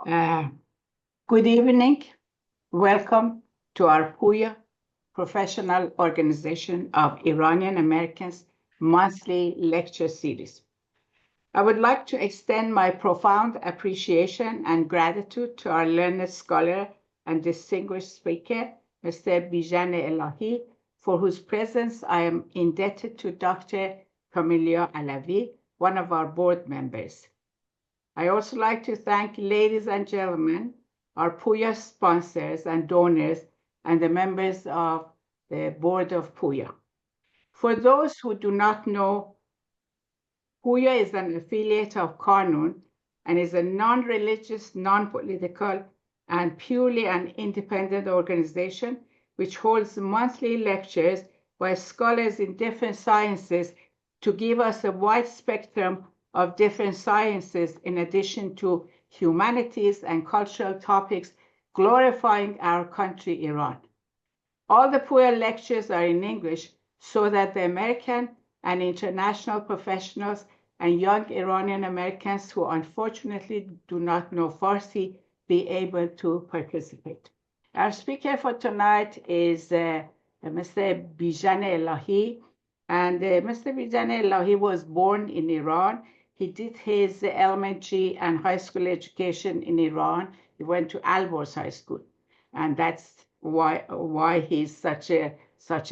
Uh, Good evening. Welcome to our PUYA Professional Organization of Iranian-Americans monthly lecture series. I would like to extend my profound appreciation and gratitude to our learned scholar and distinguished speaker, Mr. Bijan Elahi, for whose presence I am indebted to Dr. Bijan Elahi, one of our board members. I also like to thank, ladies and gentlemen, our PUYA sponsors and donors and the members of the board of PUYA. For those who do not know, PUYA is an affiliate of Kanoon and is a non-religious, non-political, and purely an independent organization which holds monthly lectures by scholars in different sciences to give us a wide spectrum of different sciences in addition to humanities and cultural topics, glorifying our country, Iran. All the PUYA lectures are in English so that the American and international professionals and young Iranian Americans who unfortunately do not know Farsi be able to participate. Our speaker for tonight is Mr. Bijan Elahi. And Mr. Bijan Elahi was born in Iran. He did his elementary and high school education in Iran. He went to Alborz High School, and that's why he's such a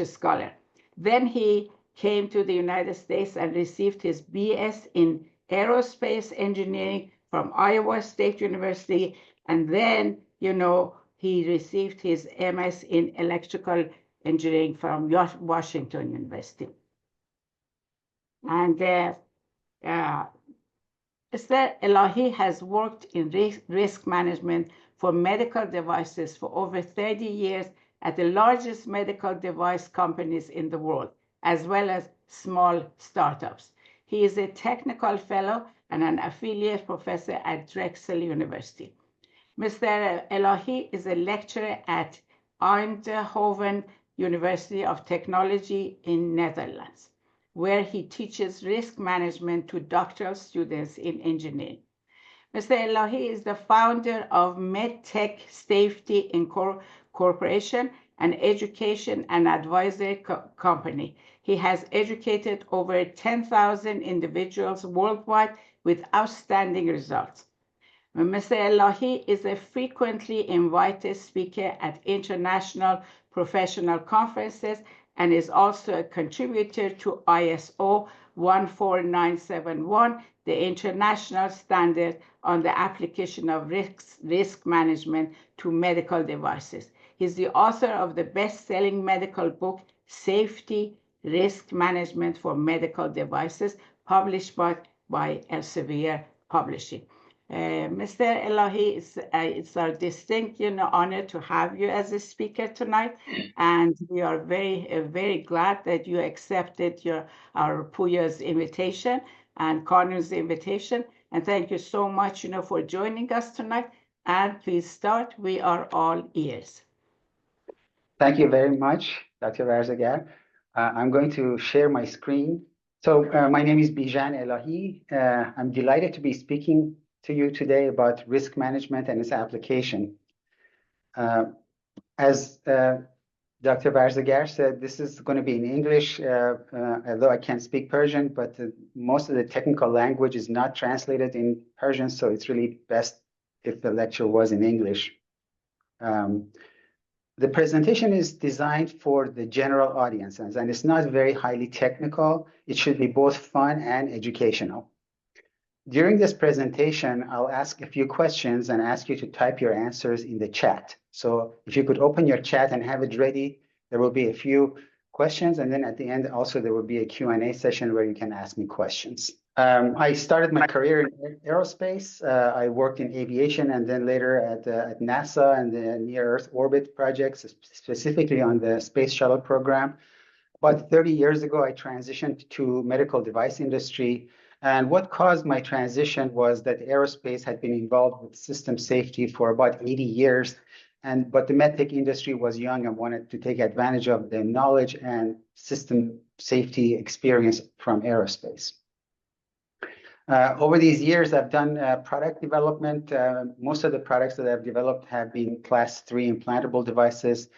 scholar. Then he came to the United States and received his BS in aerospace engineering from Iowa State University, and then he received his MS in electrical engineering from Washington University. And Mr. Elahi has worked in risk management for medical devices for over 30 years at the largest medical device companies in the world, as well as small startups. He is a technical fellow and an affiliate professor at Drexel University. Mr. Elahi is a lecturer at Eindhoven University of Technology in Netherlands, where he teaches risk management to doctoral students in engineering. Mr. Elahi is the founder of MedTech Safety Corporation, an education and advisory company. He has educated over 10,000 individuals worldwide with outstanding results. Mr. Elahi is a frequently invited speaker at international professional conferences and is also a contributor to ISO 14971, the international standard on the application of risk management to medical devices. He's the author of the best-selling medical book, Safety Risk Management for Medical Devices, published by Elsevier Publishing. Mr. Elahi, it's our distinct honor to have you as a speaker tonight, and we are very glad that you accepted our PUYA's invitation and Kanoon's invitation, and thank you so much for joining us tonight. And please start. We are all ears. Thank you very much, Dr. Varzagar. I'm going to share my screen. So my name is Bijan Elahi. I'm delighted to be speaking to you today about risk management and its application. As Dr. Varzagar said, this is going to be in English, although I can't speak Persian, but most of the technical language is not translated in Persian, so it's really best if the lecture was in English. The presentation is designed for the general audiences, and it's not very highly technical. It should be both fun and educational. During this presentation, I'll ask a few questions and ask you to type your answers in the chat. So if you could open your chat and have it ready, there will be a few questions. And then at the end, also, there will be a Q&A session where you can ask me questions. I started my career in aerospace. I worked in aviation and then later at NASA and the Near Earth Orbit projects, specifically on the space shuttle program. About 30 years ago, I transitioned to medical device industry. And what caused my transition was that aerospace had been involved with system safety for about 80 years. But the medtech industry was young and wanted to take advantage of the knowledge and system safety experience from aerospace. Over these years, I've done product development. Most of the products that I've developed have been class 3 implantable devices,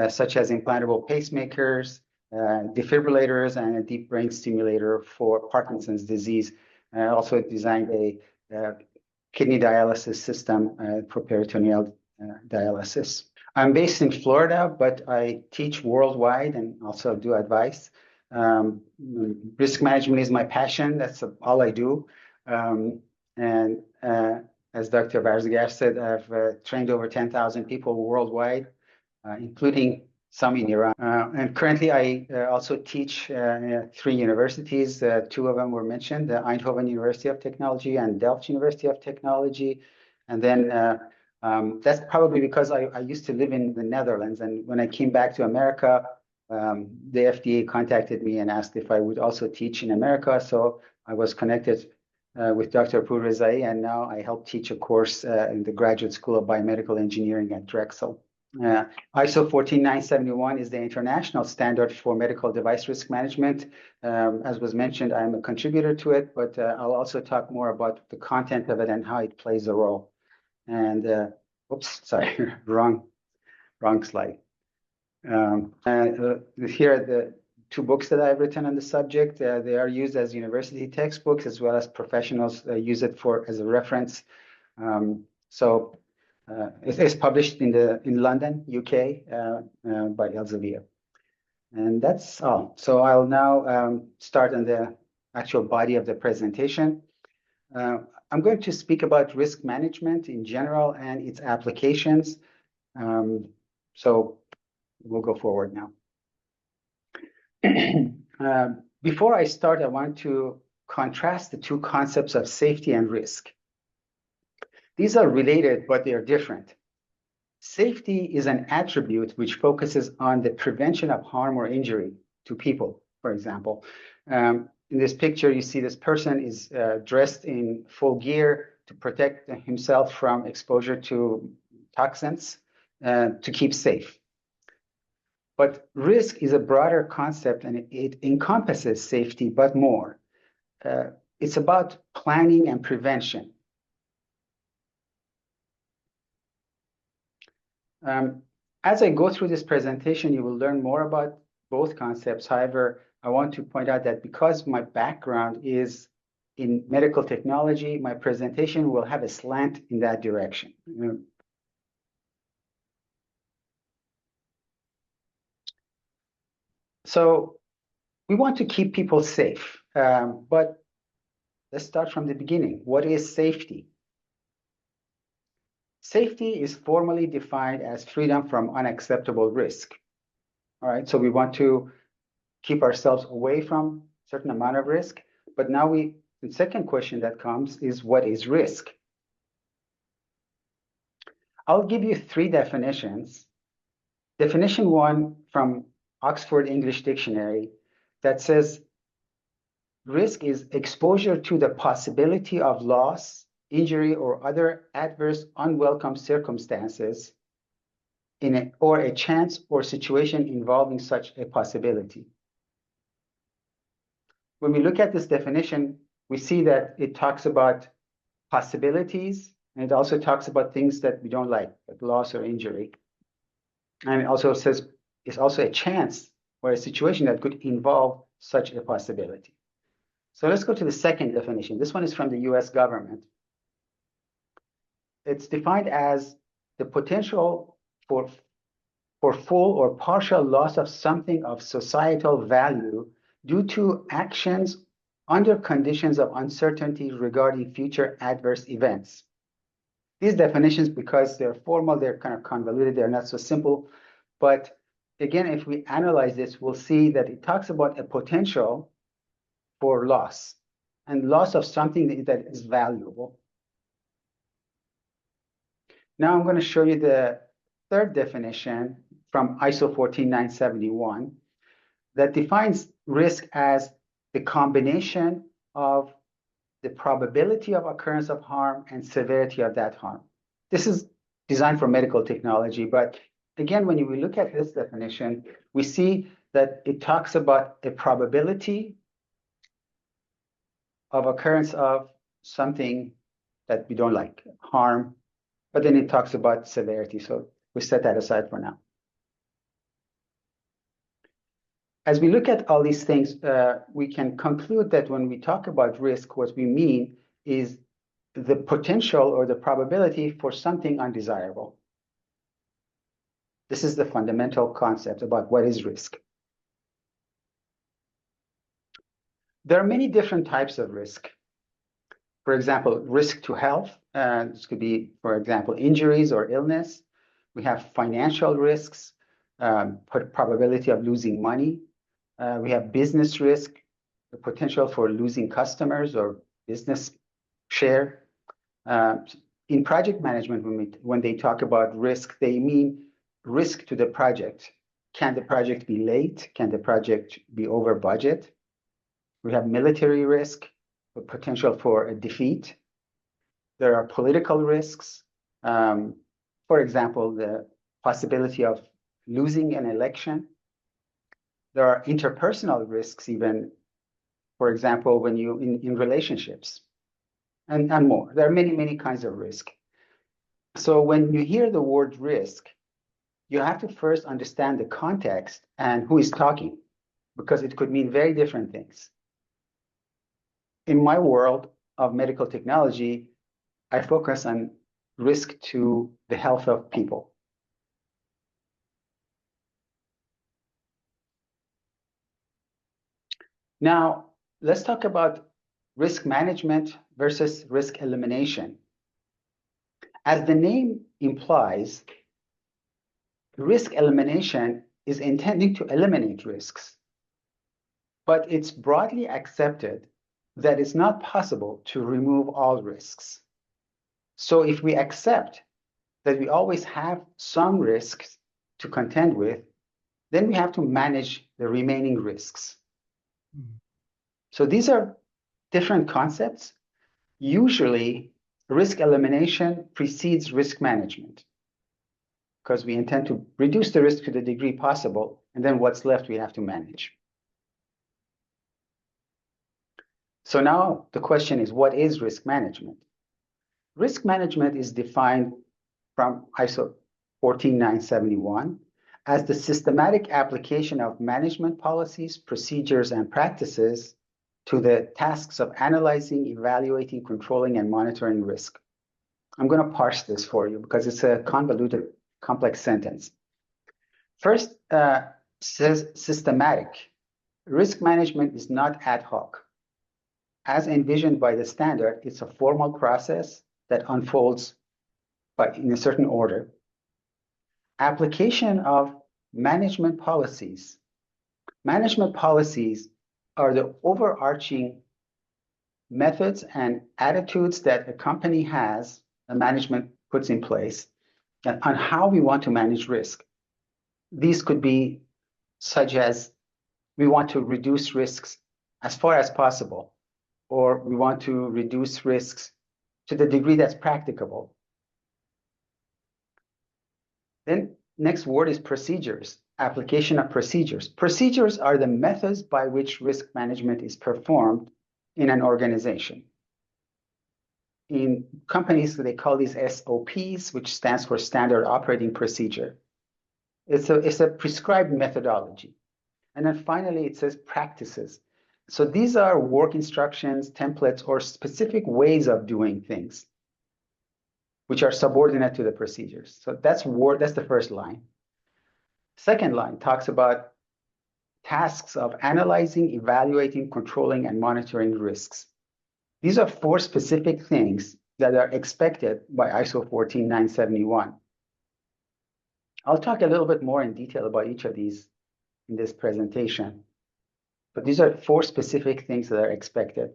such as implantable pacemakers, defibrillators, and a deep brain stimulator for Parkinson's disease. I also designed a kidney dialysis system for peritoneal dialysis. I'm based in Florida, but I teach worldwide and also do advice. Risk management is my passion. That's all I do. And as Dr. Barzagash said, I've trained over 10,000 people worldwide, including some in Iran. And currently, I also teach 3 universities. 2 of them were mentioned, the Eindhoven University of Technology and Delft University of Technology. And then that's probably because I used to live in the Netherlands. And when I came back to America, the FDA contacted me and asked if I would also teach in America. So I was connected with Dr. Pourrezai, and now I help teach a course in the Graduate School of Biomedical Engineering at Drexel. ISO 14971 is the international standard for medical device risk management. As was mentioned, I'm a contributor to it, but I'll also talk more about the content of it and how it plays a role. And oops, sorry, wrong slide. Here are the 2 books that I've written on the subject. They are used as university textbooks, as well as professionals use it as a reference. It is published in London, UK, by Elsevier. And that's all. So I'll now start on the actual body of the presentation. I'm going to speak about risk management in general and its applications. So we'll go forward now. Before I start, I want to contrast the 2 concepts of safety and risk. These are related, but they are different. Safety is an attribute which focuses on the prevention of harm or injury to people, for example. In this picture, you see this person is dressed in full gear to protect himself from exposure to toxins to keep safe. But risk is a broader concept, and it encompasses safety, but more. It's about planning and prevention. As I go through this presentation, you will learn more about both concepts. However, I want to point out that because my background is in medical technology, my presentation will have a slant in that direction. So we want to keep people safe, but let's start from the beginning. What is safety? Safety is formally defined as freedom from unacceptable risk. All right, so we want to keep ourselves away from a certain amount of risk. But now the second question that comes is, what is risk? I'll give you 3 definitions. Definition 1 from Oxford English Dictionary that says, risk is exposure to the possibility of loss, injury, or other adverse, unwelcome circumstances or a chance or situation involving such a possibility. When we look at this definition, we see that it talks about possibilities, and it also talks about things that we don't like loss or injury. And it also says it's also a chance or a situation that could involve such a possibility. So let's go to the second definition. This one is from the US government. It's defined as the potential for full or partial loss of something of societal value due to actions under conditions of uncertainty regarding future adverse events. These definitions, because they're formal, they're kind of convoluted, they're not so simple. But again, if we analyze this, we'll see that it talks about a potential for loss and loss of something that is valuable. Now I'm going to show you the third definition from ISO 14971 that defines risk as the combination of the probability of occurrence of harm and severity of that harm. This is designed for medical technology, but again, when we look at this definition, we see that it talks about a probability of occurrence of something that we don't like, harm, but then it talks about severity. So we set that aside for now. As we look at all these things, we can conclude that when we talk about risk, what we mean is the potential or the probability for something undesirable. This is the fundamental concept about what is risk. There are many different types of risk. For example, risk to health. This could be, for example, injuries or illness. We have financial risks, probability of losing money. We have business risk, the potential for losing customers or business share. In project management, when they talk about risk, they mean risk to the project. Can the project be late? Can the project be over budget? We have military risk, the potential for a defeat. There are political risks. For example, the possibility of losing an election. There are interpersonal risks even, for example, when you in relationships and more. There are many, many kinds of risk. So when you hear the word risk, you have to first understand the context and who is talking, because it could mean very different things. In my world of medical technology, I focus on risk to the health of people. Now, let's talk about risk management versus risk elimination. As the name implies, risk elimination is intending to eliminate risks, but it's broadly accepted that it's not possible to remove all risks. So if we accept that we always have some risks to contend with, then we have to manage the remaining risks. So these are different concepts. Usually, risk elimination precedes risk management because we intend to reduce the risk to the degree possible, and then what's left we have to manage. So now the question is, what is risk management? Risk management is defined from ISO 14971 as the systematic application of management policies, procedures, and practices to the tasks of analyzing, evaluating, controlling, and monitoring risk. I'm going to parse this for you because it's a convoluted, complex sentence. First, says systematic. Risk management is not ad hoc. As envisioned by the standard, it's a formal process that unfolds in a certain order. Application of management policies. Management policies are the overarching methods and attitudes that a company has, a management puts in place, on how we want to manage risk. These could be such as we want to reduce risks as far as possible, or we want to reduce risks to the degree that's practicable. Then next word is procedures, application of procedures. Procedures are the methods by which risk management is performed in an organization. In companies, they call these SOPs, which stands for Standard Operating Procedure. It's a prescribed methodology. And then finally, it says practices. So these are work instructions, templates, or specific ways of doing things, which are subordinate to the procedures. So that's the first line. Second line talks about tasks of analyzing, evaluating, controlling, and monitoring risks. These are 4 specific things that are expected by ISO 14971. I'll talk a little bit more in detail about each of these in this presentation, but these are 4 specific things that are expected.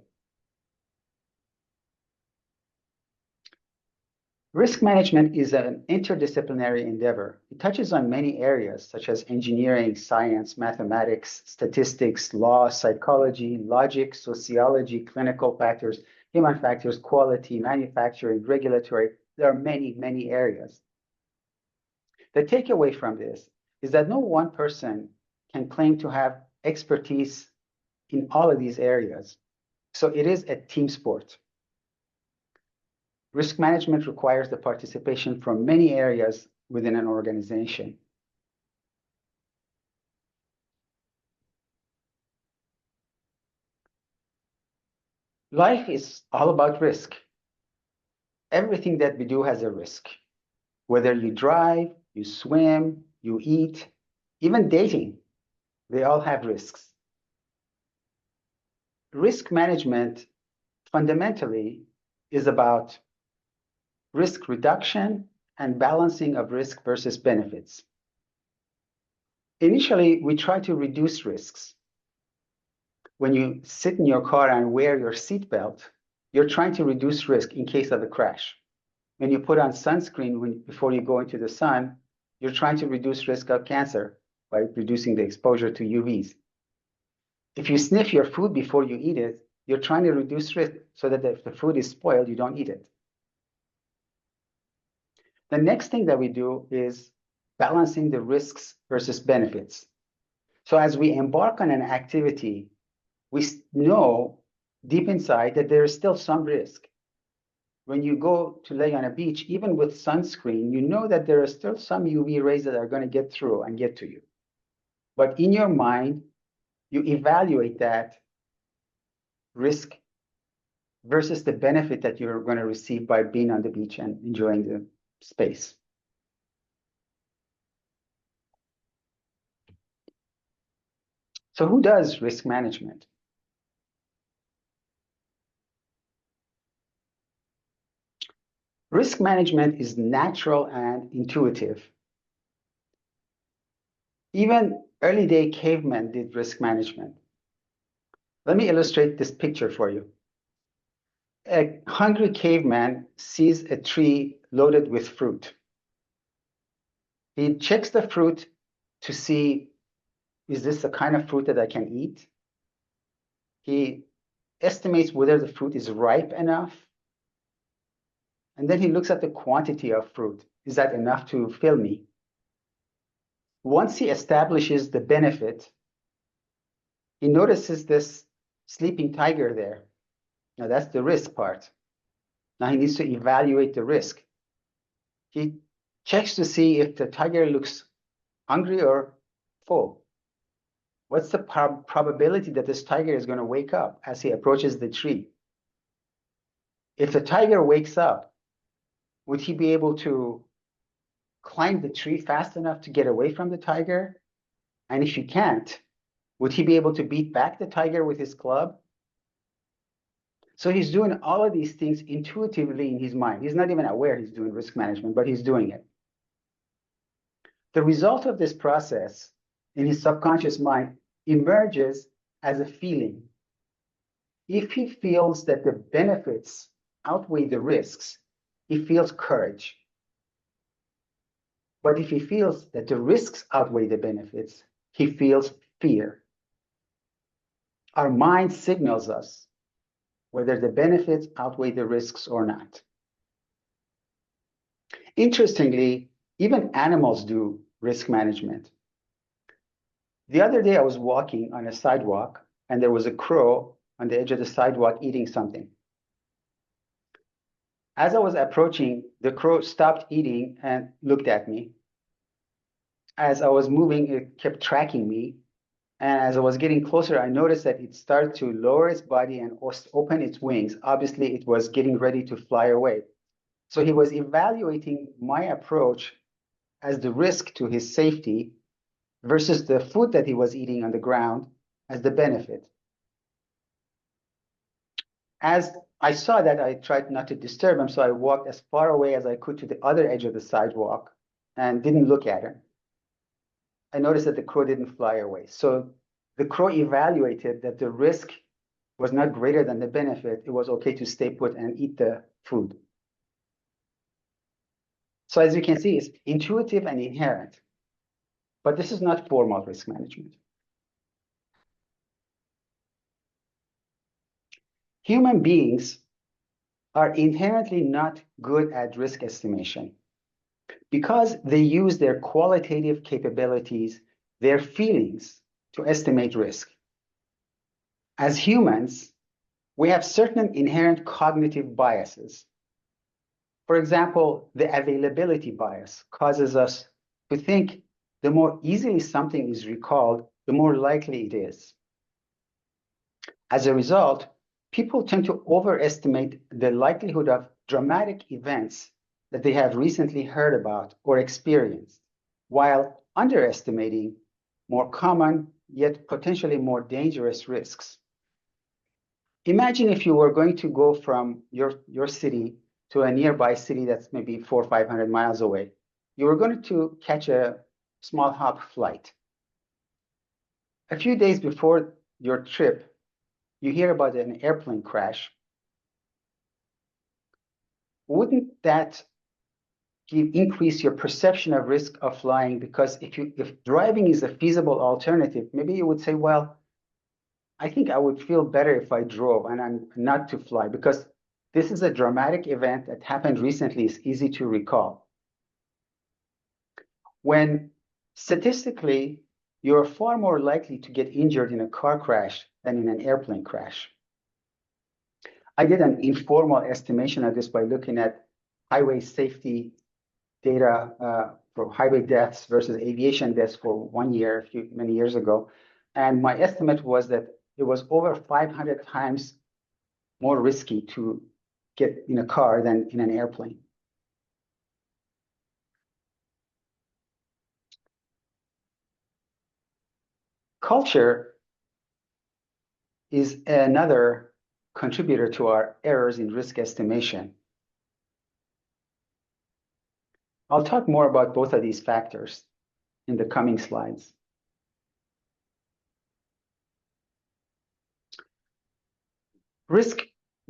Risk management is an interdisciplinary endeavor. It touches on many areas such as engineering, science, mathematics, statistics, law, psychology, logic, sociology, clinical factors, human factors, quality, manufacturing, regulatory. There are many, many areas. The takeaway from this is that no one person can claim to have expertise in all of these areas. So it is a team sport. Risk management requires the participation from many areas within an organization. Life is all about risk. Everything that we do has a risk. Whether you drive, you swim, you eat, even dating, they all have risks. Risk management fundamentally is about risk reduction and balancing of risk versus benefits. Initially, we try to reduce risks. When you sit in your car and wear your seatbelt, you're trying to reduce risk in case of a crash. When you put on sunscreen before you go into the sun, you're trying to reduce risk of cancer by reducing the exposure to UVs. If you sniff your food before you eat it, you're trying to reduce risk so that if the food is spoiled, you don't eat it. The next thing that we do is balancing the risks versus benefits. So as we embark on an activity, we know deep inside that there is still some risk. When you go to lay on a beach, even with sunscreen, you know that there are still some UV rays that are going to get through and get to you. But in your mind, you evaluate that risk versus the benefit that you're going to receive by being on the beach and enjoying the space. So who does risk management? Risk management is natural and intuitive. Even early day cavemen did risk management. Let me illustrate this picture for you. A hungry caveman sees a tree loaded with fruit. He checks the fruit to see, is this the kind of fruit that I can eat? He estimates whether the fruit is ripe enough. And then he looks at the quantity of fruit. Is that enough to fill me? Once he establishes the benefit, he notices this sleeping tiger there. Now that's the risk part. Now he needs to evaluate the risk. He checks to see if the tiger looks hungry or full. What's the probability that this tiger is going to wake up as he approaches the tree? If the tiger wakes up, would he be able to climb the tree fast enough to get away from the tiger? And if he can't, would he be able to beat back the tiger with his club? So he's doing all of these things intuitively in his mind. He's not even aware he's doing risk management, but he's doing it. The result of this process in his subconscious mind emerges as a feeling. If he feels that the benefits outweigh the risks, he feels courage. But if he feels that the risks outweigh the benefits, he feels fear. Our mind signals us whether the benefits outweigh the risks or not. Interestingly, even animals do risk management. The other day I was walking on a sidewalk and there was a crow on the edge of the sidewalk eating something. As I was approaching, the crow stopped eating and looked at me. As I was moving, it kept tracking me. And as I was getting closer, I noticed that it started to lower its body and open its wings. Obviously, it was getting ready to fly away. So he was evaluating my approach as the risk to his safety versus the food that he was eating on the ground as the benefit. As I saw that, I tried not to disturb him, so I walked as far away as I could to the other edge of the sidewalk and didn't look at him. I noticed that the crow didn't fly away. So the crow evaluated that the risk was not greater than the benefit. It was okay to stay put and eat the food. So as you can see, it's intuitive and inherent, but this is not formal risk management. Human beings are inherently not good at risk estimation because they use their qualitative capabilities, their feelings, to estimate risk. As humans, we have certain inherent cognitive biases. For example, the availability bias causes us to think the more easily something is recalled, the more likely it is. As a result, people tend to overestimate the likelihood of dramatic events that they have recently heard about or experienced, while underestimating more common yet potentially more dangerous risks. Imagine if you were going to go from your city to a nearby city that's maybe 400 or 500 miles away. You were going to catch a small hop flight. A few days before your trip, you hear about an airplane crash. Wouldn't that increase your perception of risk of flying? Because if driving is a feasible alternative, maybe you would say, well, I think I would feel better if I drove and I'm not to fly, because this is a dramatic event that happened recently. It's easy to recall. When statistically, you're far more likely to get injured in a car crash than in an airplane crash. I did an informal estimation of this by looking at highway safety data for highway deaths versus aviation deaths for 1 year, many years ago. And my estimate was that it was over 500 times more risky to get in a car than in an airplane. Culture is another contributor to our errors in risk estimation. I'll talk more about both of these factors in the coming slides. Risk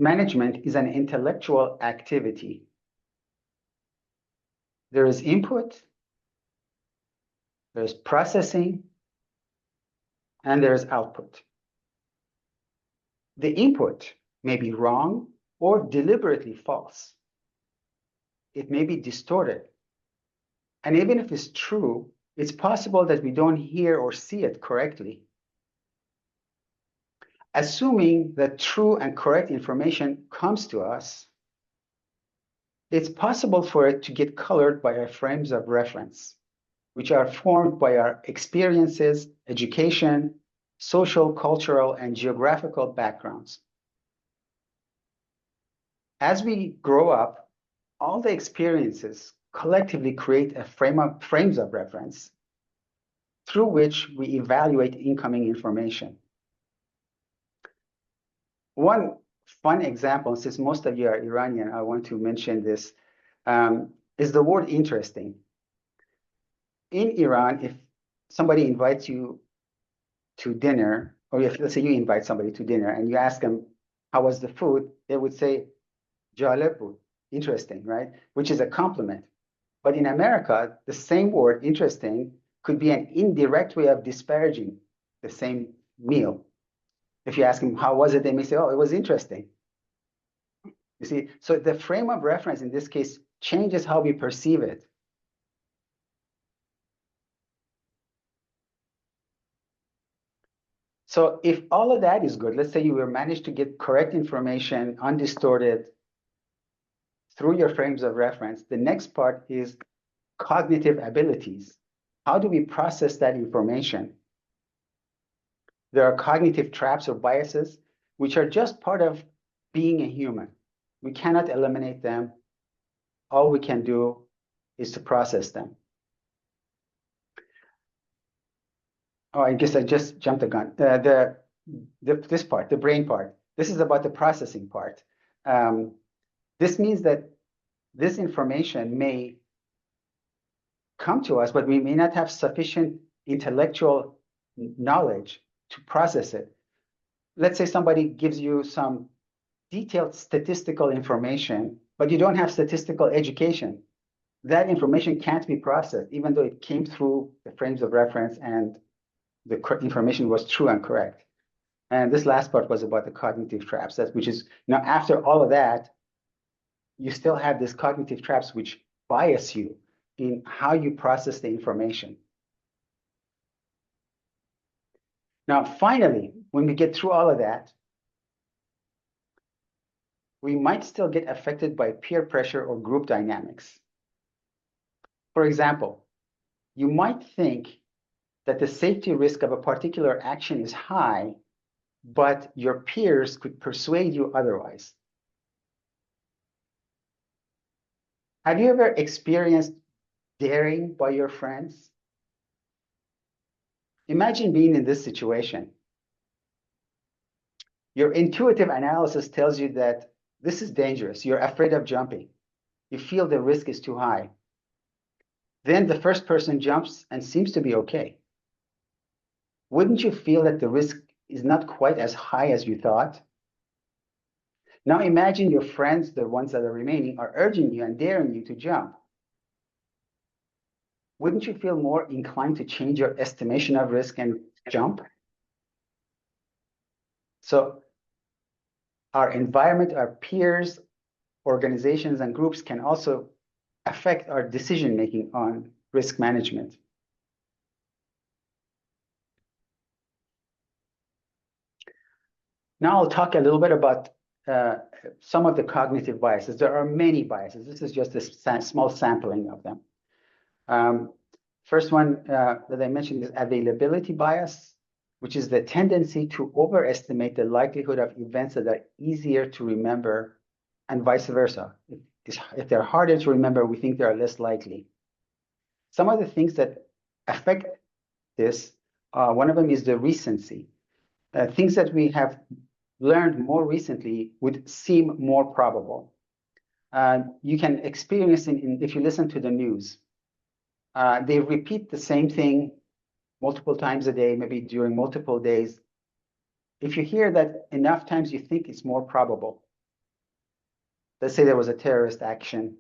management is an intellectual activity. There is input, there's processing, and there's output. The input may be wrong or deliberately false. It may be distorted. And even if it's true, it's possible that we don't hear or see it correctly. Assuming that true and correct information comes to us, it's possible for it to get colored by our frames of reference, which are formed by our experiences, education, social, cultural, and geographical backgrounds. As we grow up, all the experiences collectively create a frames of reference through which we evaluate incoming information. One fun example, since most of you are Iranian, I want to mention this, is the word interesting. In Iran, if somebody invites you to dinner, or if, let's say you invite somebody to dinner and you ask them, how was the food? They would say, jaleb bud, interesting, right? Which is a compliment. But in America, the same word, interesting, could be an indirect way of disparaging the same meal. If you ask them, how was it? They may say, oh, it was interesting. You see, so the frame of reference in this case changes how we perceive it. So if all of that is good, let's say you will manage to get correct information, undistorted, through your frames of reference, the next part is cognitive abilities. How do we process that information? There are cognitive traps or biases, which are just part of being a human. We cannot eliminate them. All we can do is to process them. Oh, I guess I just jumped the gun. This part, the brain part, this is about the processing part. This means that this information may come to us, but we may not have sufficient intellectual knowledge to process it. Let's say somebody gives you some detailed statistical information, but you don't have statistical education. That information can't be processed, even though it came through the frames of reference and the information was true and correct. And this last part was about the cognitive traps, which is, after all of that, you still have these cognitive traps which bias you in how you process the information. Now, finally, when we get through all of that, we might still get affected by peer pressure or group dynamics. For example, you might think that the safety risk of a particular action is high, but your peers could persuade you otherwise. Have you ever experienced daring by your friends? Imagine being in this situation. Your intuitive analysis tells you that this is dangerous. You're afraid of jumping. You feel the risk is too high. Then the first person jumps and seems to be okay. Wouldn't you feel that the risk is not quite as high as you thought? Now imagine your friends, the ones that are remaining, are urging you and daring you to jump. Wouldn't you feel more inclined to change your estimation of risk and jump? So our environment, our peers, organizations, and groups can also affect our decision-making on risk management. Now I'll talk a little bit about some of the cognitive biases. There are many biases. This is just a small sampling of them. First one that I mentioned is availability bias, which is the tendency to overestimate the likelihood of events that are easier to remember, and vice versa. If they're harder to remember, we think they are less likely. Some of the things that affect this, one of them is the recency. Things that we have learned more recently would seem more probable. You can experience if you listen to the news. They repeat the same thing multiple times a day, maybe during multiple days. If you hear that enough times, you think it's more probable. Let's say there was a terrorist action.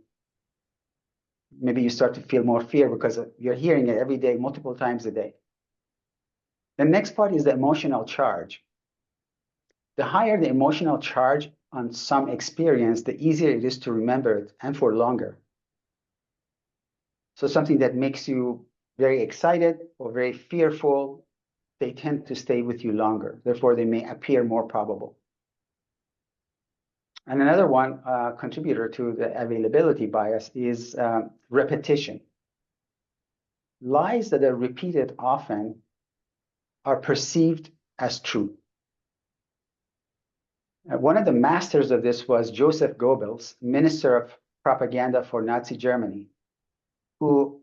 Maybe you start to feel more fear because you're hearing it every day, multiple times a day. The next part is the emotional charge. The higher the emotional charge on some experience, the easier it is to remember it and for longer. So something that makes you very excited or very fearful, they tend to stay with you longer. Therefore, they may appear more probable. And another one contributor to the availability bias is repetition. Lies that are repeated often are perceived as true. One of the masters of this was Joseph Goebbels, Minister of Propaganda for Nazi Germany, who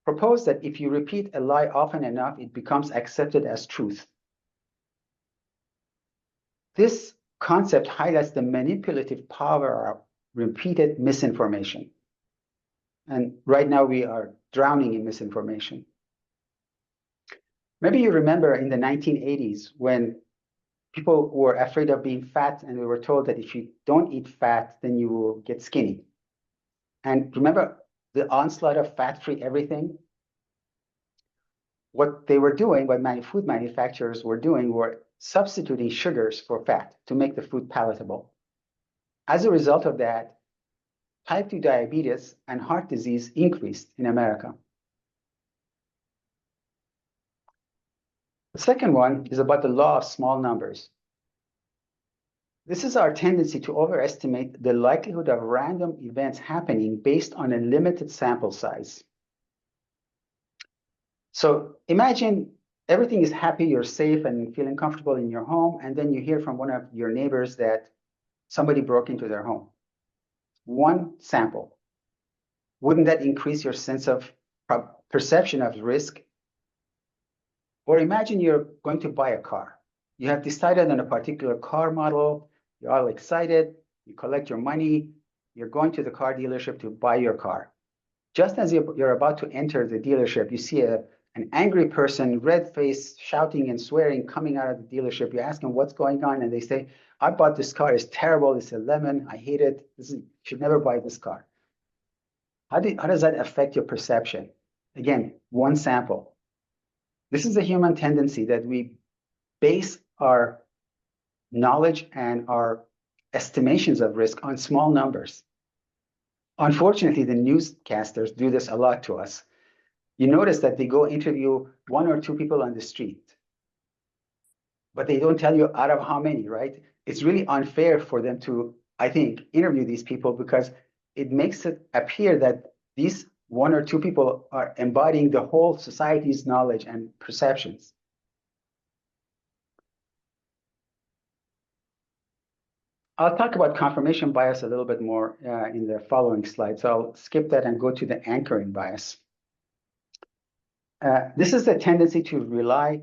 proposed that if you repeat a lie often enough, it becomes accepted as truth. This concept highlights the manipulative power of repeated misinformation. And right now we are drowning in misinformation. Maybe you remember in the 1980s when people were afraid of being fat and they were told that if you don't eat fat, then you will get skinny. And remember the onslaught of fat-free everything? What they were doing, what food manufacturers were doing, were substituting sugars for fat to make the food palatable. As a result of that, type 2 diabetes and heart disease increased in America. The second one is about the law of small numbers. This is our tendency to overestimate the likelihood of random events happening based on a limited sample size. So imagine everything is happy, you're safe and feeling comfortable in your home, and then you hear from one of your neighbors that somebody broke into their home. One sample. Wouldn't that increase your sense of perception of risk? Or imagine you're going to buy a car. You have decided on a particular car model, you're all excited, you collect your money, you're going to the car dealership to buy your car. Just as you're about to enter the dealership, you see an angry person, red face, shouting and swearing, coming out of the dealership. You ask them what's going on, and they say, I bought this car, it's terrible, it's a lemon, I hate it, you should never buy this car. How does that affect your perception? Again, one sample. This is a human tendency that we base our knowledge and our estimations of risk on small numbers. Unfortunately, the newscasters do this a lot to us. You notice that they go interview one or two people on the street, but they don't tell you out of how many, right? It's really unfair for them to I think, interview these people because it makes it appear that these one or two people are embodying the whole society's knowledge and perceptions. I'll talk about confirmation bias a little bit more in the following slide. So I'll skip that and go to the anchoring bias. This is the tendency to rely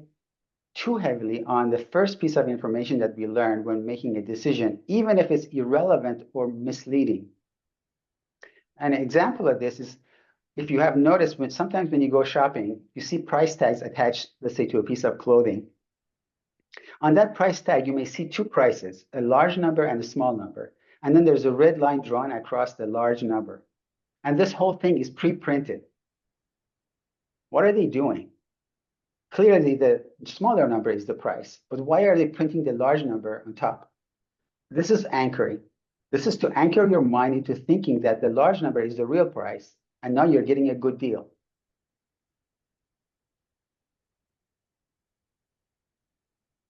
too heavily on the first piece of information that we learned when making a decision, even if it's irrelevant or misleading. An example of this is if you have noticed sometimes when you go shopping, you see price tags attached, let's say, to a piece of clothing. On that price tag, you may see two prices, a large number and a small number. And then there's a red line drawn across the large number. And this whole thing is pre-printed. What are they doing? Clearly, the smaller number is the price, but why are they printing the large number on top? This is anchoring. This is to anchor your mind into thinking that the large number is the real price, and now you're getting a good deal.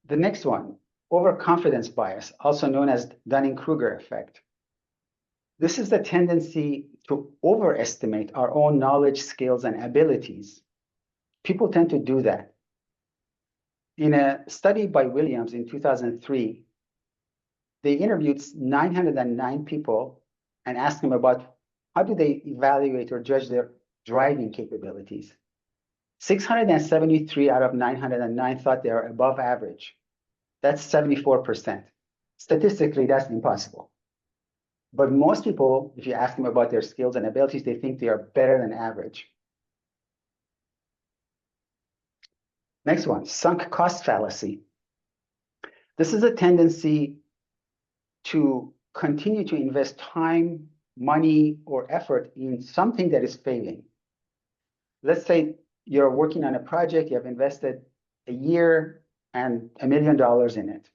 The next one, overconfidence bias, also known as Dunning-Kruger effect. This is the tendency to overestimate our own knowledge, skills, and abilities. People tend to do that. In a study by Williams in 2003, they interviewed 909 people and asked them about how do they evaluate or judge their driving capabilities. 673 out of 909 thought they are above average. That's 74%. Statistically, that's impossible. But most people, if you ask them about their skills and abilities, they think they are better than average. Next one, sunk cost fallacy. This is a tendency to continue to invest time, money, or effort in something that is failing. Let's say you're working on a project, you have invested a year and $1 million in it.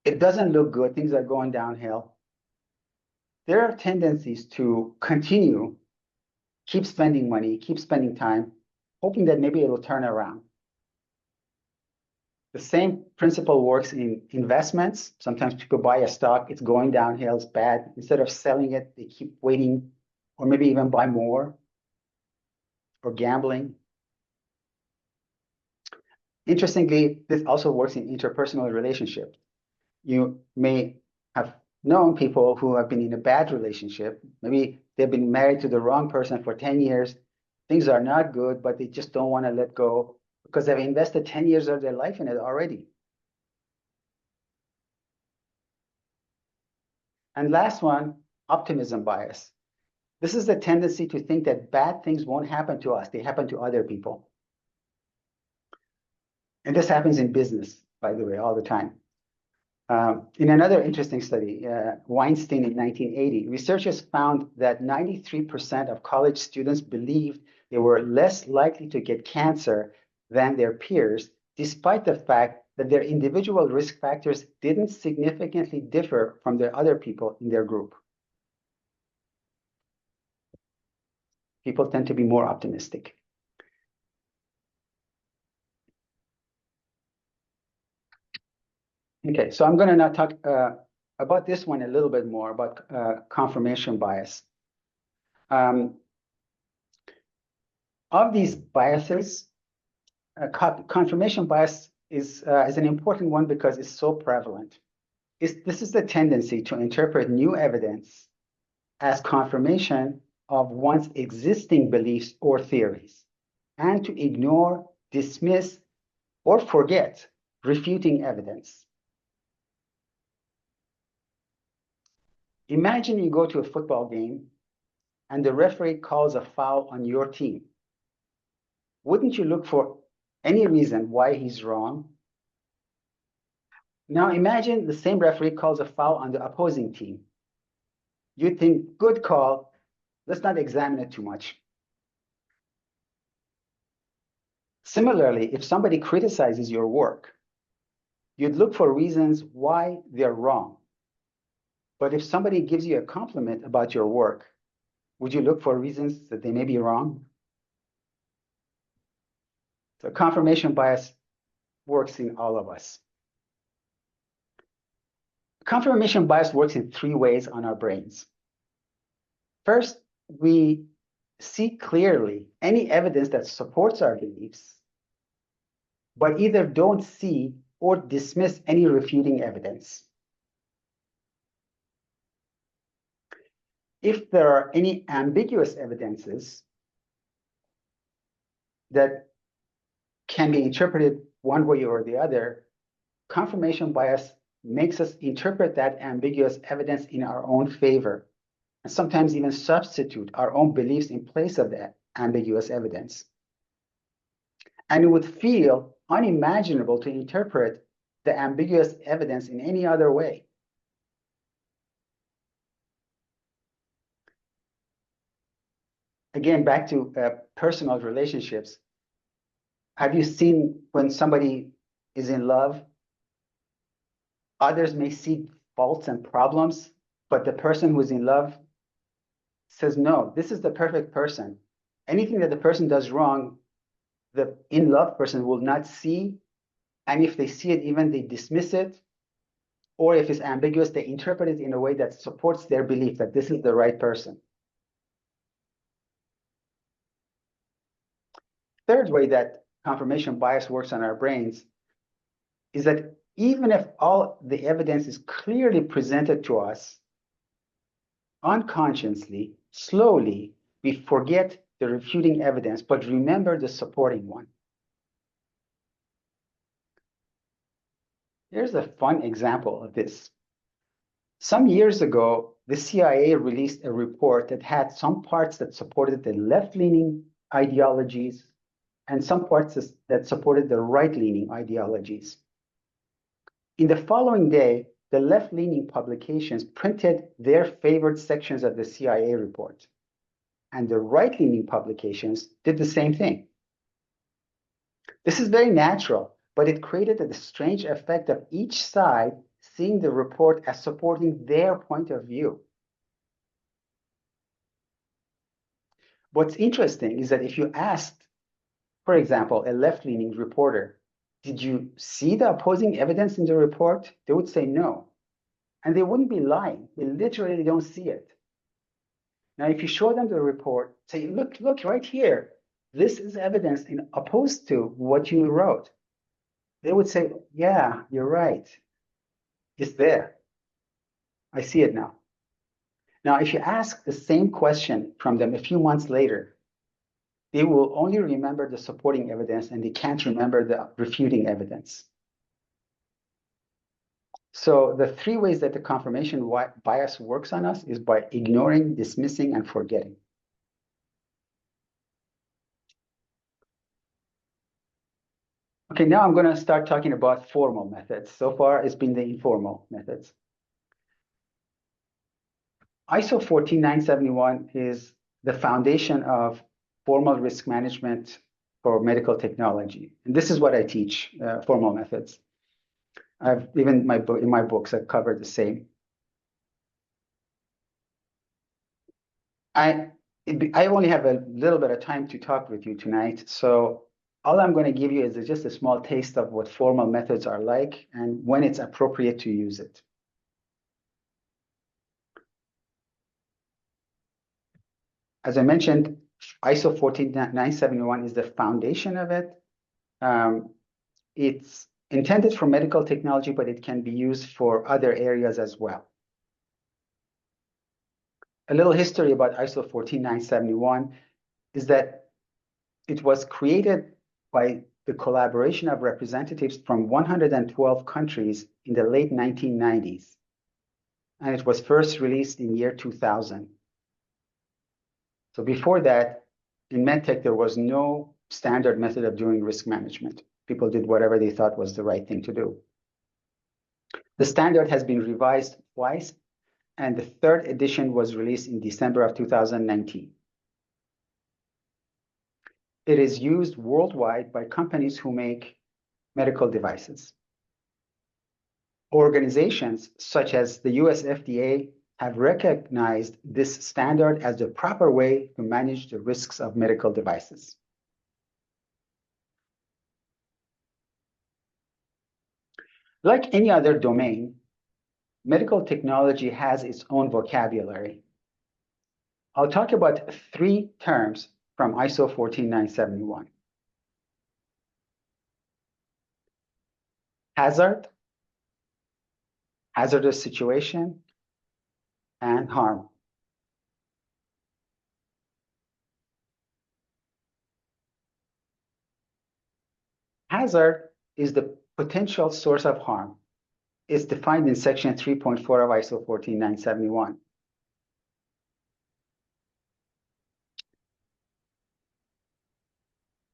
It doesn't look good, things are going downhill. There are tendencies to continue, keep spending money, keep spending time, hoping that maybe it'll turn around. The same principle works in investments. Sometimes people buy a stock, it's going downhill, it's bad. Instead of selling it, they keep waiting, or maybe even buy more, or gambling. Interestingly, this also works in interpersonal relationships. You may have known people who have been in a bad relationship. Maybe they've been married to the wrong person for 10 years. Things are not good, but they just don't want to let go because they've invested 10 years of their life in it already. And last one, optimism bias. This is the tendency to think that bad things won't happen to us. They happen to other people. And this happens in business, by the way, all the time. In another interesting study, Weinstein in 1980, researchers found that 93% of college students believed they were less likely to get cancer than their peers, despite the fact that their individual risk factors didn't significantly differ from the other people in their group. People tend to be more optimistic. Okay, so I'm going to now talk about this one a little bit more, about confirmation bias. Of these biases, confirmation bias is an important one because it's so prevalent. This is the tendency to interpret new evidence as confirmation of one's existing beliefs or theories, and to ignore, dismiss, or forget refuting evidence. Imagine you go to a football game and the referee calls a foul on your team. Wouldn't you look for any reason why he's wrong? Now imagine the same referee calls a foul on the opposing team. You'd think, good call, let's not examine it too much. Similarly, if somebody criticizes your work, you'd look for reasons why they're wrong. But if somebody gives you a compliment about your work, would you look for reasons that they may be wrong? So confirmation bias works in all of us. Confirmation bias works in three ways on our brains. First, we see clearly any evidence that supports our beliefs, but either don't see or dismiss any refuting evidence. If there are any ambiguous evidences that can be interpreted one way or the other, confirmation bias makes us interpret that ambiguous evidence in our own favor, and sometimes even substitute our own beliefs in place of that ambiguous evidence. And it would feel unimaginable to interpret the ambiguous evidence in any other way. Again, back to personal relationships. Have you seen when somebody is in love, others may see faults and problems, but the person who's in love says, no, this is the perfect person. Anything that the person does wrong, the in-love person will not see. And if they see it, even they dismiss it. Or if it's ambiguous, they interpret it in a way that supports their belief that this is the right person. Third way that confirmation bias works on our brains is that even if all the evidence is clearly presented to us, unconsciously, slowly, we forget the refuting evidence, but remember the supporting one. Here's a fun example of this. Some years ago, the CIA released a report that had some parts that supported the left-leaning ideologies and some parts that supported the right-leaning ideologies. In the following day, the left-leaning publications printed their favorite sections of the CIA report, and the right-leaning publications did the same thing. This is very natural, but it created a strange effect of each side seeing the report as supporting their point of view. What's interesting is that if you asked, for example, a left-leaning reporter, did you see the opposing evidence in the report? They would say no. And they wouldn't be lying. They literally don't see it. Now, if you show them the report, say, look right here. This is evidence in opposed to what you wrote. They would say, yeah, you're right. It's there. I see it now. Now, if you ask the same question from them a few months later, they will only remember the supporting evidence and they can't remember the refuting evidence. So the three ways that the confirmation bias works on us is by ignoring, dismissing, and forgetting. Okay, now I'm going to start talking about formal methods. So far, it's been the informal methods. ISO 14971 is the foundation of formal risk management for medical technology. And this is what I teach, formal methods. I've even in my books, I've covered the same. I only have a little bit of time to talk with you tonight. So all I'm going to give you is just a small taste of what formal methods are like and when it's appropriate to use it. As I mentioned, ISO 14971 is the foundation of it. It's intended for medical technology, but it can be used for other areas as well. A little history about ISO 14971 is that it was created by the collaboration of representatives from 112 countries in the late 1990s. And it was first released in year 2000. So before that, in medtech, there was no standard method of doing risk management. People did whatever they thought was the right thing to do. The standard has been revised twice, and the third edition was released in December of 2019. It is used worldwide by companies who make medical devices. Organizations such as the US FDA have recognized this standard as the proper way to manage the risks of medical devices. Like any other domain, medical technology has its own vocabulary. I'll talk about 3 terms from ISO 14971. Hazard, hazardous situation, and harm. Hazard is the potential source of harm. It's defined in section 3.4 of ISO 14971.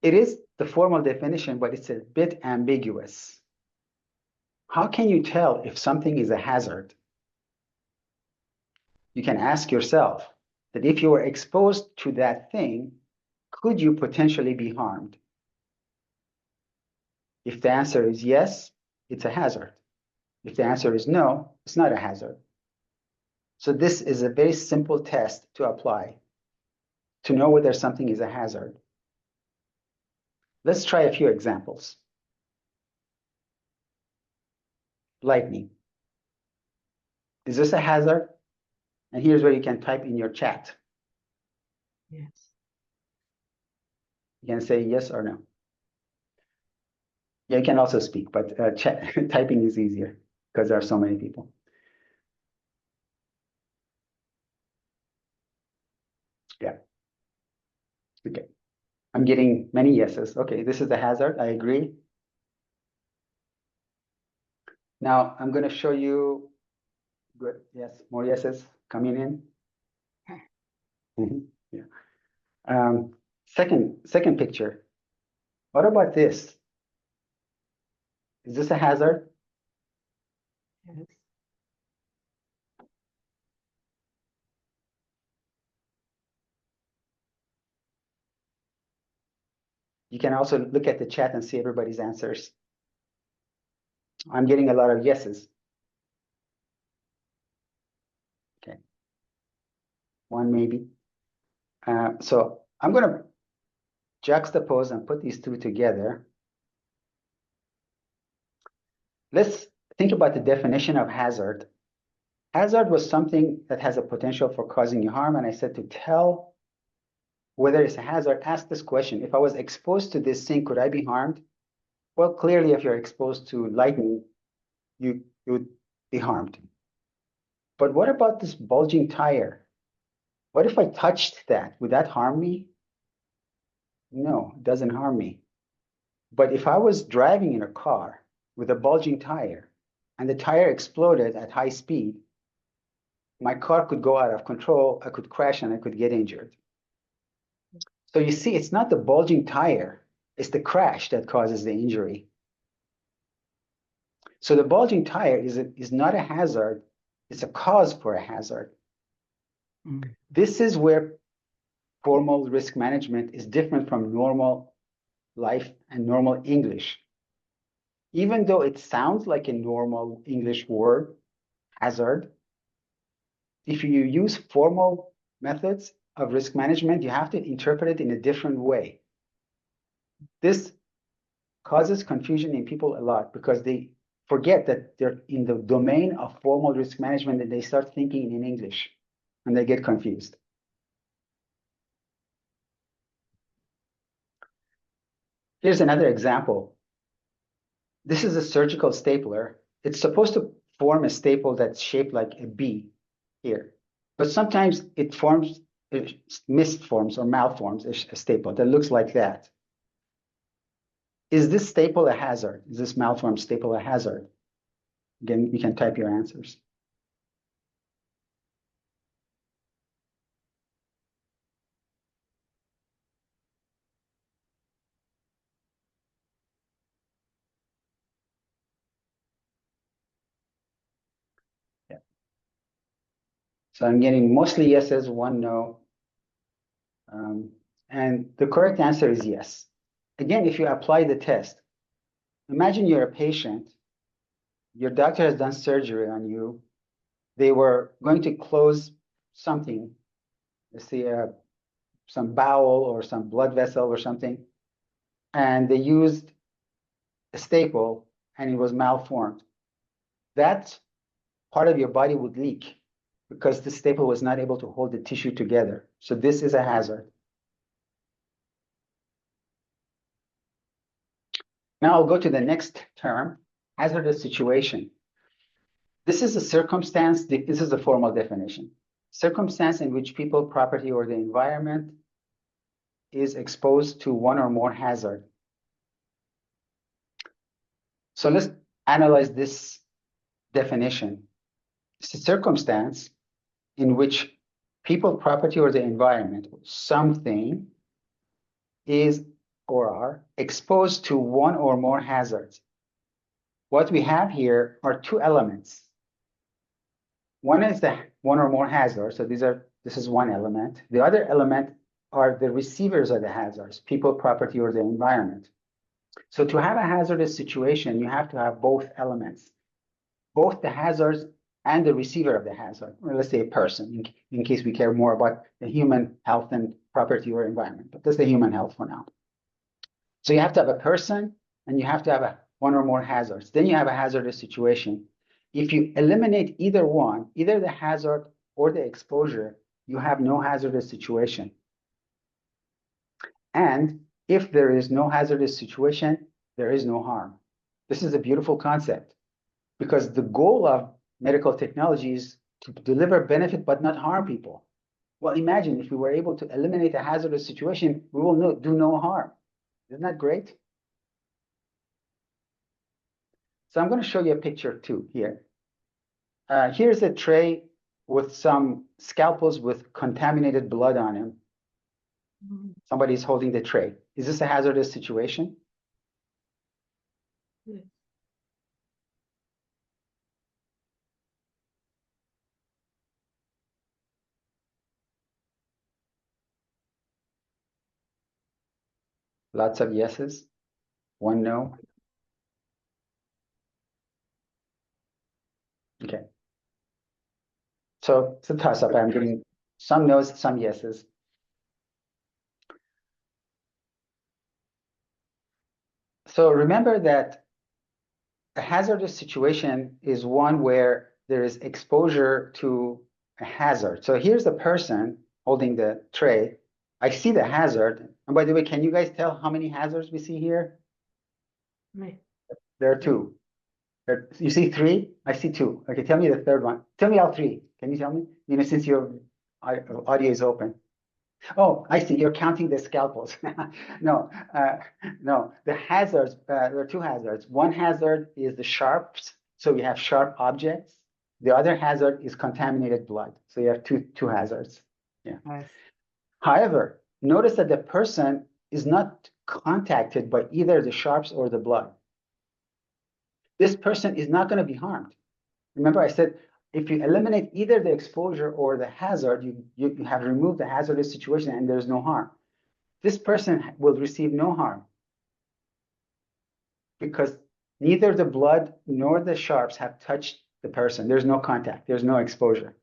It is the formal definition, but it's a bit ambiguous. How can you tell if something is a hazard? You can ask yourself that if you were exposed to that thing, could you potentially be harmed? If the answer is yes, it's a hazard. If the answer is no, it's not a hazard. So this is a very simple test to apply to know whether something is a hazard. Let's try a few examples. Lightning. Is this a hazard? And here's where you can type in your chat. Yes. You can say yes or no. Yeah, you can also speak, but typing is easier because there are so many people. Yeah. Okay. I'm getting many yeses. Okay, this is a hazard. I agree. Now I'm going to show you. Good. Yes, more yeses coming in. Yeah. Second picture. What about this? Is this a hazard? Yes. You can also look at the chat and see everybody's answers. I'm getting a lot of yeses. Okay. One maybe. So I'm going to juxtapose and put these two together. Let's think about the definition of hazard. Hazard was something that has a potential for causing you harm. And I said to tell whether it's a hazard, ask this question. If I was exposed to this thing, could I be harmed? Well, clearly, if you're exposed to lightning, you would be harmed. But what about this bulging tire? What if I touched that? Would that harm me? No, it doesn't harm me. But if I was driving in a car with a bulging tire and the tire exploded at high speed, my car could go out of control, I could crash, and I could get injured. So you see, it's not the bulging tire, it's the crash that causes the injury. So the bulging tire is not a hazard, it's a cause for a hazard. Mm. This is where formal risk management is different from normal life and normal English. Even though it sounds like a normal English word, hazard, if you use formal methods of risk management, you have to interpret it in a different way. This causes confusion in people a lot because they forget that they're in the domain of formal risk management and they start thinking in English and they get confused. Here's another example. This is a surgical stapler. It's supposed to form a staple that's shaped like a B here. But sometimes it forms, it misforms or malforms a staple that looks like that. Is this staple a hazard? Is this malformed staple a hazard? Again, you can type your answers. Yeah. So I'm getting mostly yeses, one no. And the correct answer is yes. Again, if you apply the test, imagine you're a patient, your doctor has done surgery on you. They were going to close something, let's say some bowel or some blood vessel or something, and they used a staple and it was malformed. That part of your body would leak because the staple was not able to hold the tissue together. So this is a hazard. Now I'll go to the next term, hazardous situation. This is a circumstance, this is a formal definition. Circumstance in which people, property, or the environment is exposed to one or more hazard. So let's analyze this definition. It's a circumstance in which people, property, or the environment, something is or are exposed to one or more hazards. What we have here are two elements. One is the one or more hazards. So this is one element. The other element are the receivers of the hazards, people, property, or the environment. So to have a hazardous situation, you have to have both elements, both the hazards and the receiver of the hazard, or let's say a person, in case we care more about the human health and property or environment, but that's the human health for now. So you have to have a person and you have to have one or more hazards. Then you have a hazardous situation. If you eliminate either one, either the hazard or the exposure, you have no hazardous situation. And if there is no hazardous situation, there is no harm. This is a beautiful concept because the goal of medical technology is to deliver benefit but not harm people. Well, imagine if we were able to eliminate a hazardous situation, we will do no harm. Isn't that great? So I'm going to show you a picture too here. Here's a tray with some scalpels with contaminated blood on them. Somebody's holding the tray. Is this a hazardous situation? Yes. Lots of yeses, one no. Okay. So it's a toss-up. I'm getting some no's, some yeses. So remember that a hazardous situation is one where there is exposure to a hazard. So here's the person holding the tray. I see the hazard. And by the way, can you guys tell how many hazards we see here? Me. There are two. You see three? I see two. Okay, tell me the third one. Tell me all three. Can you tell me? You know, since your audio is open. Oh, I see. You're counting the scalpels. No, no. The hazards, there are two hazards. One hazard is the sharps. So we have sharp objects. The other hazard is contaminated blood. So you have two hazards. Yeah. Yes. However, notice that the person is not contacted by either the sharps or the blood. This person is not going to be harmed. Remember, I said, if you eliminate either the exposure or the hazard, you have removed the hazardous situation and there's no harm. This person will receive no harm because neither the blood nor the sharps have touched the person. There's no contact. There's no exposure.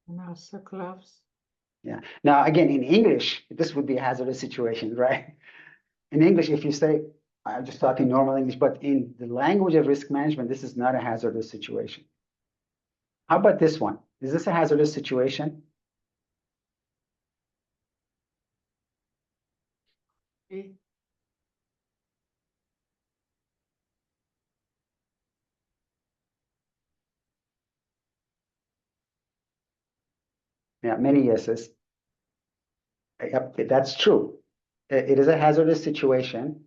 And also gloves. Yeah. Now, again, in English, this would be a hazardous situation, right? In English, if you say, I'm just talking normal English, but in the language of risk management, this is not a hazardous situation. How about this one? Is this a hazardous situation? Okay. Yeah, many yeses. Yep, that's true. It is a hazardous situation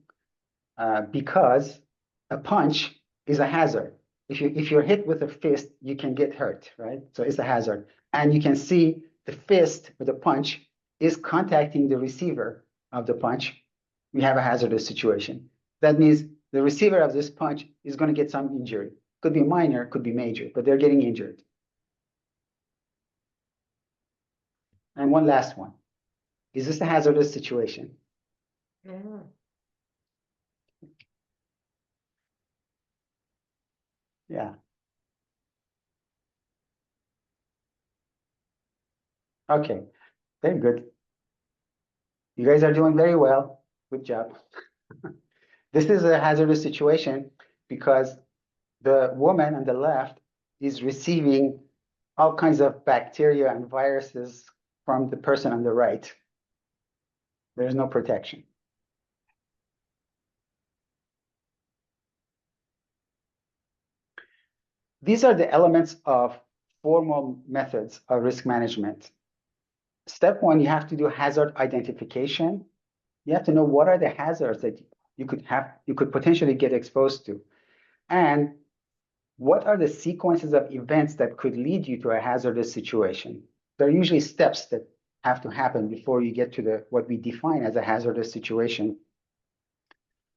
because a punch is a hazard. If you're hit with a fist, you can get hurt, right? So it's a hazard. And you can see the fist with the punch is contacting the receiver of the punch. We have a hazardous situation. That means the receiver of this punch is going to get some injury. Could be minor, could be major, but they're getting injured. And one last one. Is this a hazardous situation? Yeah. Yeah. Okay, very good. You guys are doing very well. Good job. This is a hazardous situation because The woman on the left is receiving all kinds of bacteria and viruses from the person on the right. There's no protection. These are the elements of formal methods of risk management. Step one, you have to do hazard identification. You have to know what are the hazards that you could potentially get exposed to, and what are the sequences of events that could lead you to a hazardous situation. There are usually steps that have to happen before you get to what we define as a hazardous situation.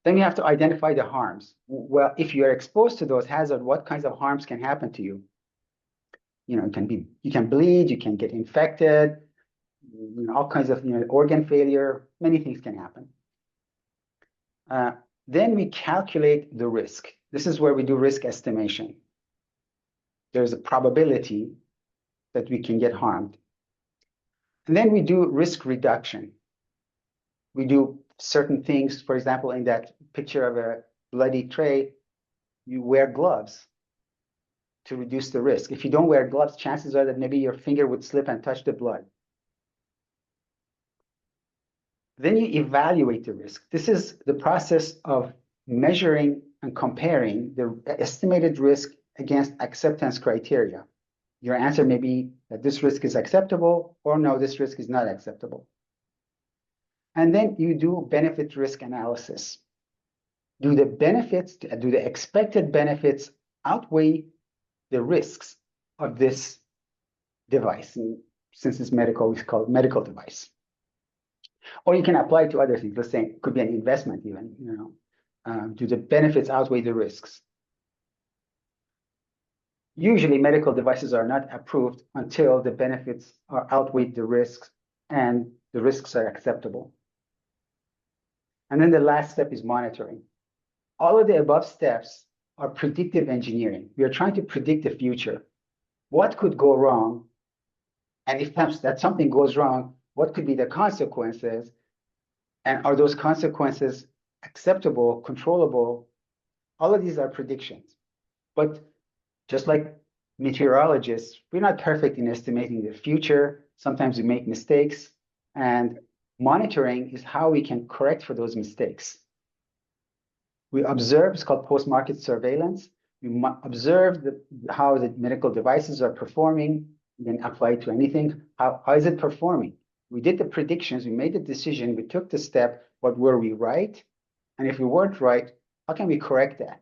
Then you have to identify the harms. Well, if you are exposed to those hazards, what kinds of harms can happen to you? You can bleed, you can get infected, all kinds of organ failure, many things can happen. Then we calculate the risk. This is where we do risk estimation. There's a probability that we can get harmed. And then we do risk reduction. We do certain things. For example, in that picture of a bloody tray, you wear gloves to reduce the risk. If you don't wear gloves, chances are that maybe your finger would slip and touch the blood. Then you evaluate the risk. This is the process of measuring and comparing the estimated risk against acceptance criteria. Your answer may be that this risk is acceptable, or no, this risk is not acceptable. And then you do benefit risk analysis. Do the expected benefits outweigh the risks of this device? And since it's medical, it's called medical device. Or you can apply it to other things. Let's say it could be an investment even, do the benefits outweigh the risks? Usually medical devices are not approved until the benefits outweigh the risks and the risks are acceptable. And then the last step is monitoring. All of the above steps are predictive engineering. We are trying to predict the future. What could go wrong? And if that something goes wrong, what could be the consequences? And are those consequences acceptable, controllable? All of these are predictions. But just like meteorologists, we're not perfect in estimating the future. Sometimes we make mistakes, and monitoring is how we can correct for those mistakes. We observe, it's called post-market surveillance. We observe how the medical devices are performing, then apply it to anything. How is it performing? We did the predictions, we made the decision, we took the step, but were we right? And if we weren't right, how can we correct that?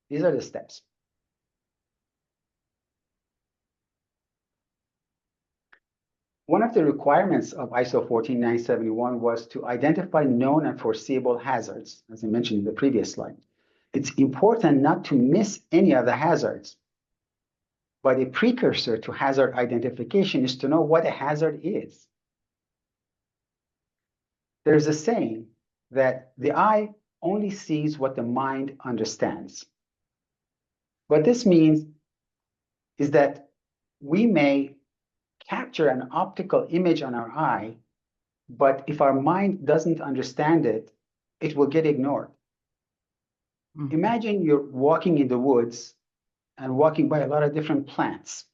These are the steps. One of the requirements of ISO 14971 was to identify known and foreseeable hazards, as I mentioned in the previous slide. It's important not to miss any of the hazards, but a precursor to hazard identification is to know what a hazard is. There's a saying that the eye only sees what the mind understands. What this means is that we may capture an optical image on our eye, but if our mind doesn't understand it, it will get ignored. Mm-hmm. Imagine you're walking in the woods and walking by a lot of different plants.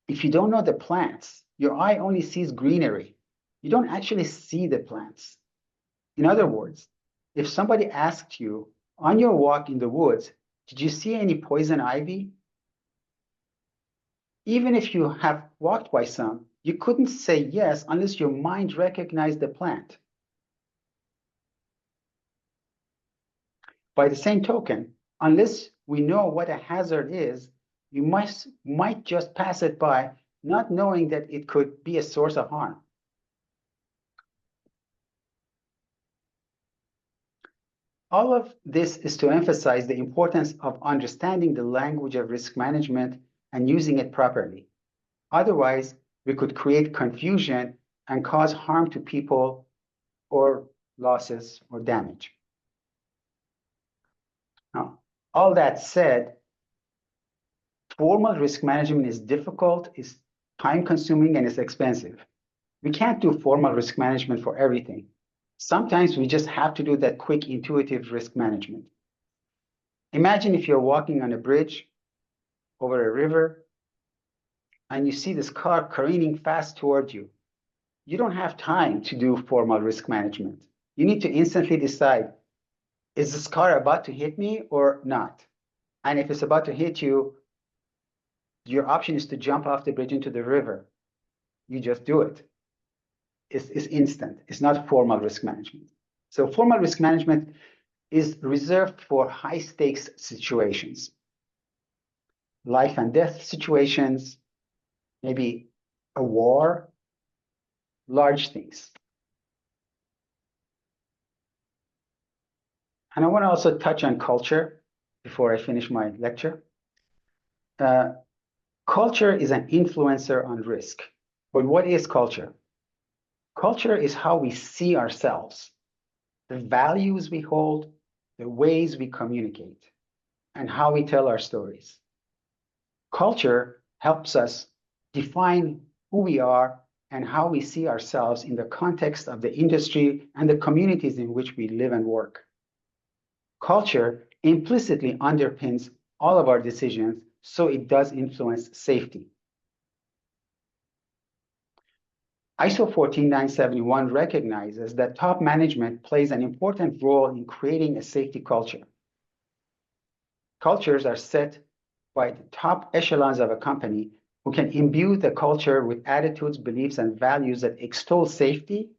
If you don't know the plants, your eye only sees greenery. You don't actually see the plants. In other words, if somebody asked you on your walk in the woods, did you see any poison ivy? Even if you have walked by some, you couldn't say yes unless your mind recognized the plant. By the same token, unless we know what a hazard is, you might just pass it by, not knowing that it could be a source of harm. All of this is to emphasize the importance of understanding the language of risk management and using it properly. Otherwise, we could create confusion and cause harm to people or losses or damage. Now, all that said, formal risk management is difficult, is time-consuming, and is expensive. We can't do formal risk management for everything. Sometimes we just have to do that quick, intuitive risk management. Imagine if you're walking on a bridge over a river and you see this car careening fast toward you. You don't have time to do formal risk management. You need to instantly decide, is this car about to hit me or not? And if it's about to hit you, your option is to jump off the bridge into the river. You just do it. It's instant. It's not formal risk management. So formal risk management is reserved for high stakes situations, life and death situations, maybe a war, large things. And I want to also touch on culture before I finish my lecture. Culture is an influencer on risk. But what is culture? Culture is how we see ourselves, the values we hold, the ways we communicate, and how we tell our stories. Culture helps us define who we are and how we see ourselves in the context of the industry and the communities in which we live and work. Culture implicitly underpins all of our decisions, so it does influence safety. ISO 14971 recognizes that top management plays an important role in creating a safety culture. Cultures are set by the top echelons of a company who can imbue the culture with attitudes, beliefs, and values that extol safety,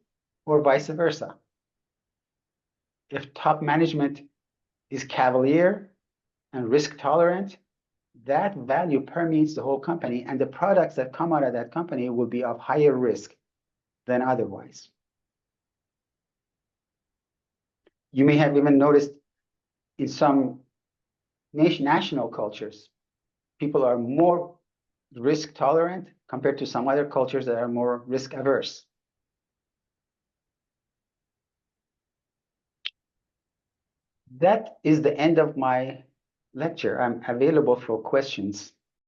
or vice versa. If top management is cavalier and risk tolerant, that value permeates the whole company, and the products that come out of that company will be of higher risk than otherwise. You may have even noticed in some national cultures, people are more risk tolerant compared to some other cultures that are more risk averse. That is the end of my lecture. I'm available for questions.